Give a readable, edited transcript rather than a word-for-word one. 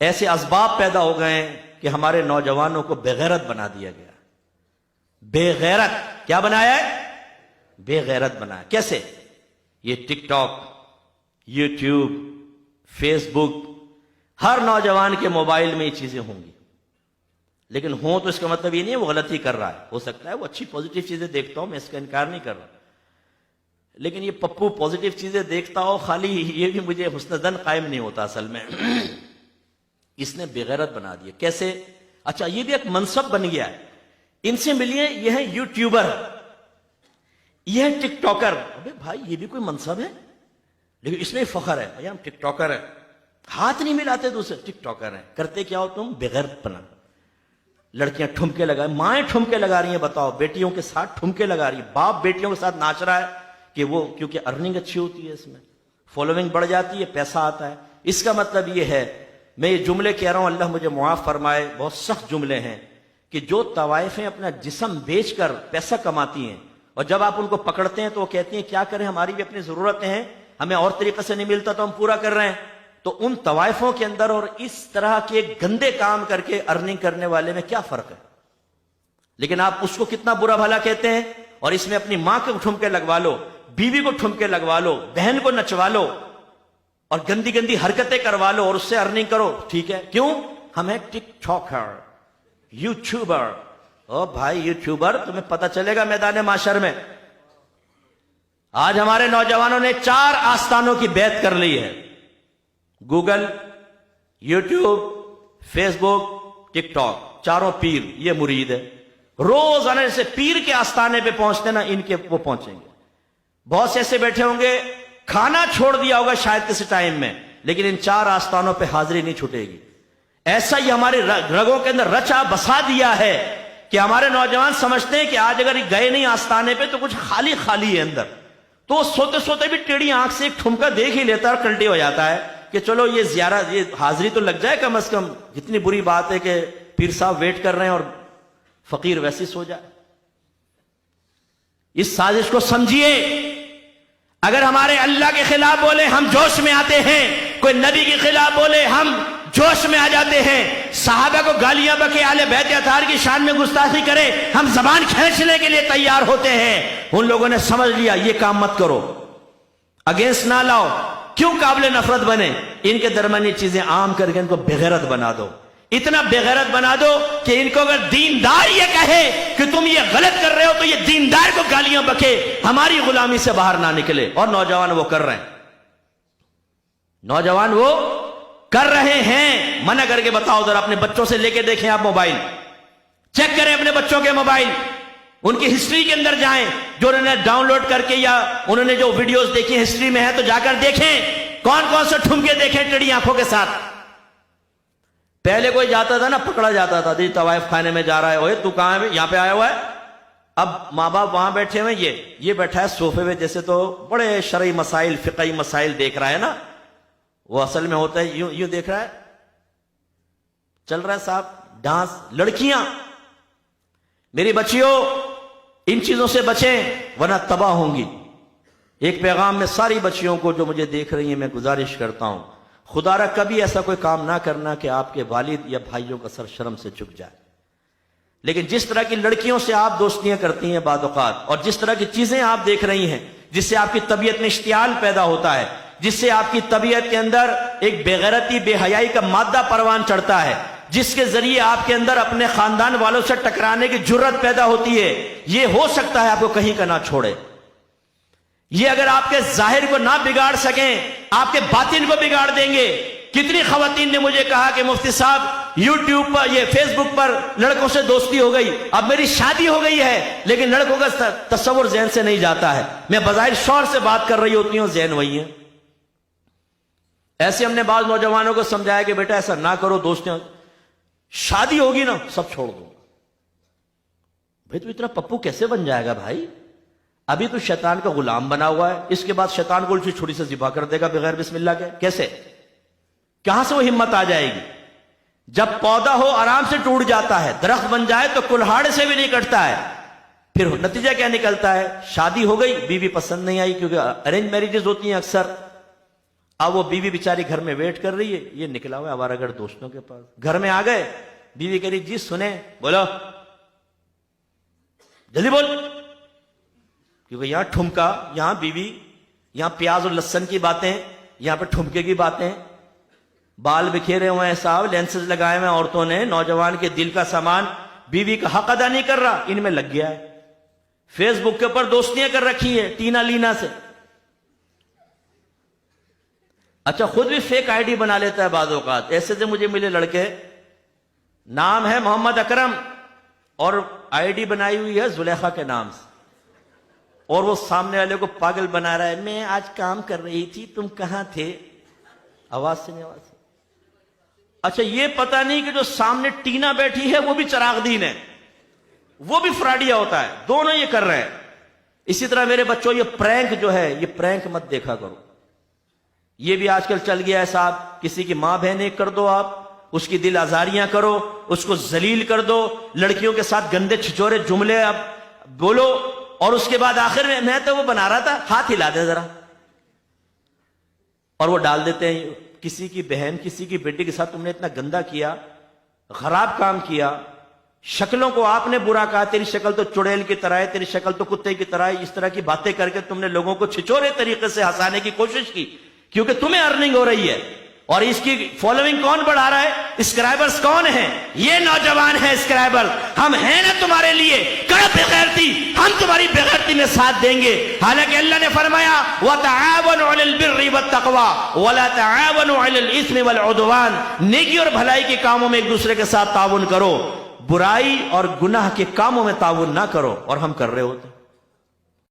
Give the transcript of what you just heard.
ایسے اسباب پیدا ہو گئے ہیں کہ ہمارے نوجوانوں کو بے غیرت بنا دیا گیا. بے غیرت کیا بنایا ہے؟ بے غیرت بنایا. کیسے؟ یہ ٹک ٹاک، یوٹیوب، فیس بک، ہر نوجوان کے موبائل میں یہ چیزیں ہوں گی. لیکن ہوں تو اس کا مطلب یہ نہیں ہے وہ غلطی کر رہا ہے. ہو سکتا ہے وہ اچھی پازیٹیو چیزیں دیکھتا ہوں، میں اس کا انکار نہیں کر رہا. لیکن یہ پپو پازیٹیو چیزیں دیکھتا ہو خالی، یہ بھی مجھے حسن ظن قائم نہیں ہوتا اصل میں. اس نے بے غیرت بنا دیا. کیسے؟ اچھا یہ بھی ایک منصب بن گیا ہے. ان سے ملیے، یہ ہے یوٹیوبر، یہ ہے ٹک ٹاکر. ابے بھائی یہ بھی کوئی منصب ہے، لیکن اس میں فخر ہے بھائی ہم ٹک ٹاکر ہیں. ہاتھ نہیں ملاتے دوسرے، ٹک ٹاکر ہیں. کرتے کیا ہو تم؟ بے غیرت بنا. لڑکیاں ٹھمکے لگائے، مائیں ٹھمکے لگا رہی ہیں. بتاؤ، بیٹیوں کے ساتھ ٹھمکے لگا رہی ہیں. باپ بیٹیوں کے ساتھ ناچ رہا ہے کہ وہ، کیونکہ ارننگ اچھی ہوتی ہے، اس میں فالوئنگ بڑھ جاتی ہے، پیسہ آتا ہے. اس کا مطلب یہ ہے، میں یہ جملے کہہ رہا ہوں، اللہ مجھے معاف فرمائے، بہت سخت جملے ہیں، کہ جو طوائفیں اپنا جسم بیچ کر پیسہ کماتی ہیں، اور جب آپ ان کو پکڑتے ہیں تو وہ کہتی ہیں کیا کریں، ہماری بھی اپنی ضرورتیں ہیں، ہمیں اور طریقے سے نہیں ملتا تو ہم پورا کر رہے ہیں. تو ان طوائفوں کے اندر اور اس طرح کے گندے کام کر کے ارننگ کرنے والے میں کیا فرق ہے؟ لیکن آپ اس کو کتنا برا بھلا کہتے ہیں، اور اس میں اپنی ماں کو ٹھمکے لگوا لو، بیوی کو ٹھمکے لگوا لو، بہن کو نچوا لو، اور گندی گندی حرکتیں کروا لو اور اس سے ارننگ کرو. ٹھیک ہے، کیوں؟ ہم ہیں ٹک ٹاکر، یوٹیوبر. او بھائی یوٹیوبر، تمہیں پتہ چلے گا میدان معاشر میں. آج ہمارے نوجوانوں نے 4 آستانوں کی بیعت کر لی ہے: گوگل، یوٹیوب، فیس بک، ٹک ٹاک. چاروں پیر یہ مرید ہے. روزانہ سے پیر کے آستانے پہ پہنچتے نا، ان کے وہ پہنچیں گے. بہت سے ایسے بیٹھے ہوں گے، کھانا چھوڑ دیا ہوگا شاید کسی ٹائم میں، لیکن ان 4 آستانوں پہ حاضری نہیں چھوٹے گی. ایسا ہی ہمارے رگوں کے اندر رچا بسا دیا ہے کہ ہمارے نوجوان سمجھتے ہیں کہ آج اگر گئے نہیں آستانے پہ تو کچھ خالی خالی ہے اندر. تو سوتے سوتے بھی ٹیڑھی آنکھ سے ایک ٹھمکا دیکھ ہی لیتا ہے اور کلٹی ہو جاتا ہے کہ چلو یہ زیارت، یہ حاضری تو لگ جائے کم از کم. جتنی بری بات ہے کہ پیر صاحب ویٹ کر رہے ہیں اور فقیر ویسے سو جائے. اس سازش کو سمجھیے. اگر ہمارے اللہ کے خلاف بولے ہم جوش میں آتے ہیں، کوئی نبی کے خلاف بولے ہم جوش میں آ جاتے ہیں، صحابہ کو گالیاں بکے، اہل بیت اطہار کی شان میں گستاخی کرے، ہم زبان کھینچنے کے لیے تیار ہوتے ہیں. ان لوگوں نے سمجھ لیا یہ کام مت کرو، اگینسٹ نہ لاؤ. کیوں قابل نفرت بنے؟ ان کے درمیان یہ چیزیں عام کر کے ان کو بغیرت بنا دو. اتنا بغیرت بنا دو کہ ان کو اگر دیندار یہ کہے کہ تم یہ غلط کر رہے ہو تو یہ دیندار کو گالیاں بکے، ہماری غلامی سے باہر نہ نکلے. اور نوجوان وہ کر رہے ہیں، نوجوان وہ کر رہے ہیں. منع کر کے بتاؤ ذرا، اپنے بچوں سے لے کے دیکھیں آپ موبائل، چیک کریں اپنے بچوں کے موبائل، ان کی ہسٹری کے اندر جائیں، جو انہوں نے ڈاؤن لوڈ کر کے یا انہوں نے جو ویڈیوز دیکھی ہسٹری میں ہے تو جا کر دیکھیں کون کون سے ٹھمکے دیکھیں ٹیڑھی آنکھوں کے ساتھ. پہلے کوئی جاتا تھا نا، پکڑا جاتا تھا، طوائف خانے میں جا رہا ہے، اوے تو کہاں ہے؟ یہاں پہ آیا ہوا ہے. اب ماں باپ وہاں بیٹھے ہوئے، یہ بیٹھا ہے صوفے میں، جیسے تو بڑے شرعی مسائل، فقہی مسائل دیکھ رہا ہے نا. وہ اصل میں ہوتا ہے یوں دیکھ رہا ہے، چل رہا ہے صاحب ڈانس. لڑکیاں، میری بچیوں ان چیزوں سے بچیں ورنہ تباہ ہوں گی. ایک پیغام میں ساری بچیوں کو جو مجھے دیکھ رہی ہیں میں گزارش کرتا ہوں، خدا را کبھی ایسا کوئی کام نہ کرنا کہ آپ کے والد یا بھائیوں کا سر شرم سے جھک جائے. لیکن جس طرح کی لڑکیوں سے آپ دوستیاں کرتی ہیں بعض اوقات، اور جس طرح کی چیزیں آپ دیکھ رہی ہیں جس سے آپ کی طبیعت میں اشتعال پیدا ہوتا ہے، جس سے آپ کی طبیعت کے اندر ایک بے غیرتی، بے حیائی کا مادہ پروان چڑھتا ہے، جس کے ذریعے آپ کے اندر اپنے خاندان والوں سے ٹکرانے کی جرت پیدا ہوتی ہے، یہ ہو سکتا ہے آپ کو کہیں کا نہ چھوڑے. یہ اگر آپ کے ظاہر کو نہ بگاڑ سکیں، آپ کے باطن کو بگاڑ دیں گے. کتنی خواتین نے مجھے کہا کہ مفتی صاحب یوٹیوب پر، یہ فیس بک پر لڑکوں سے دوستی ہو گئی، اب میری شادی ہو گئی ہے لیکن لڑکوں کا تصور ذہن سے نہیں جاتا ہے. میں بظاہر شوہر سے بات کر رہی ہوتی ہوں، ذہن وہی ہے. ایسے ہم نے بعض نوجوانوں کو سمجھایا کہ بیٹا ایسا نہ کرو، دوستیاں، شادی ہوگی نا سب چھوڑ دو. بھائی تو اتنا پپو کیسے بن جائے گا بھائی؟ ابھی تو شیطان کا غلام بنا ہوا ہے، اس کے بعد شیطان کو الٹی چھری سے ذبح کر دے گا بغیر بسم اللہ کے. کیسے؟ کہاں سے وہ ہمت آ جائے گی؟ جب پودا ہو آرام سے ٹوٹ جاتا ہے، درخت بن جائے تو کلہاڑ سے بھی نہیں کٹتا ہے. پھر نتیجہ کیا نکلتا ہے؟ شادی ہو گئی، بیوی پسند نہیں آئی، کیونکہ ارینج میریجز ہوتی ہیں اکثر. اب وہ بیوی بیچاری گھر میں ویٹ کر رہی ہے، یہ نکلا ہوا آوارہ دوستوں کے پاس، گھر میں آ گئے، بیوی کہہ رہی جی سنیں، بولو جلدی بول، کیونکہ یہاں ٹھمکا، یہاں بیوی، یہاں پیاز اور لہسن کی باتیں، یہاں پہ ٹھمکے کی باتیں، بال بکھیرے ہوئے ہیں صاحب، لینسز لگائے ہوئے عورتوں نے، نوجوان کے دل کا سامان، بیوی کا حق ادا نہیں کر رہا، ان میں لگ گیا ہے، فیس بک کے اوپر دوستیاں کر رکھی ہے ٹینا لینا سے، اچھا خود بھی فیک آئی ڈی بنا لیتا ہے بعض اوقات، ایسے سے مجھے ملے لڑکے، نام ہے محمد اکرم اور آئی ڈی بنائی ہوئی ہے زلیخا کے نام سے، اور وہ سامنے والے کو پاگل بنا رہا ہے، میں آج کام کر رہی تھی تم کہاں تھے، آواز سے نہیں، آواز سے، اچھا یہ پتا نہیں کہ جو سامنے ٹینا بیٹھی ہے وہ بھی چراغ دین ہے، وہ بھی فراڈیا ہوتا ہے، دونوں یہ کر رہے ہیں۔ اسی طرح میرے بچوں یہ پرینک جو ہے، یہ پرینک مت دیکھا کرو، یہ بھی آج کل چل گیا ہے صاحب، کسی کی ماں بہنیں کر دو آپ، اس کی دل آزاریاں کرو، اس کو ذلیل کر دو، لڑکیوں کے ساتھ گندے چھچورے جملے اب بولو، اور اس کے بعد آخر میں تو وہ بنا رہا تھا، ہاتھ ہلا دے ذرا، اور وہ ڈال دیتے ہیں، کسی کی بہن کسی کی بیٹی کے ساتھ تم نے اتنا گندا کیا، خراب کام کیا، شکلوں کو آپ نے برا کہا، تیری شکل تو چڑیل کی طرح ہے، تیری شکل تو کتے کی طرح ہے، اس طرح کی باتیں کر کے تم نے لوگوں کو چھچورے طریقے سے ہنسانے کی کوشش کی، کیونکہ تمہیں ارننگ ہو رہی ہے، اور اس کی فالوئنگ کون بڑھا رہا ہے؟ اسکرائبرز کون ہیں؟ یہ نوجوان ہیں اسکرائبر، ہم ہیں نا تمہارے لیے، کرو بغیرتی، ہم تمہاری بغیرتی میں ساتھ دیں گے، حالانکہ اللہ نے فرمایا وَتَعَاوَنُوا عَلَى الْبِرِّ وَالتَّقْوَى وَلَا تَعَاوَنُوا عَلَى الْإِثْمِ وَالْعُدْوَانِ، نیکی اور بھلائی کے کاموں میں ایک دوسرے کے ساتھ تعاون کرو، برائی اور گناہ کے کاموں میں تعاون نہ کرو، اور ہم کر رہے ہوتے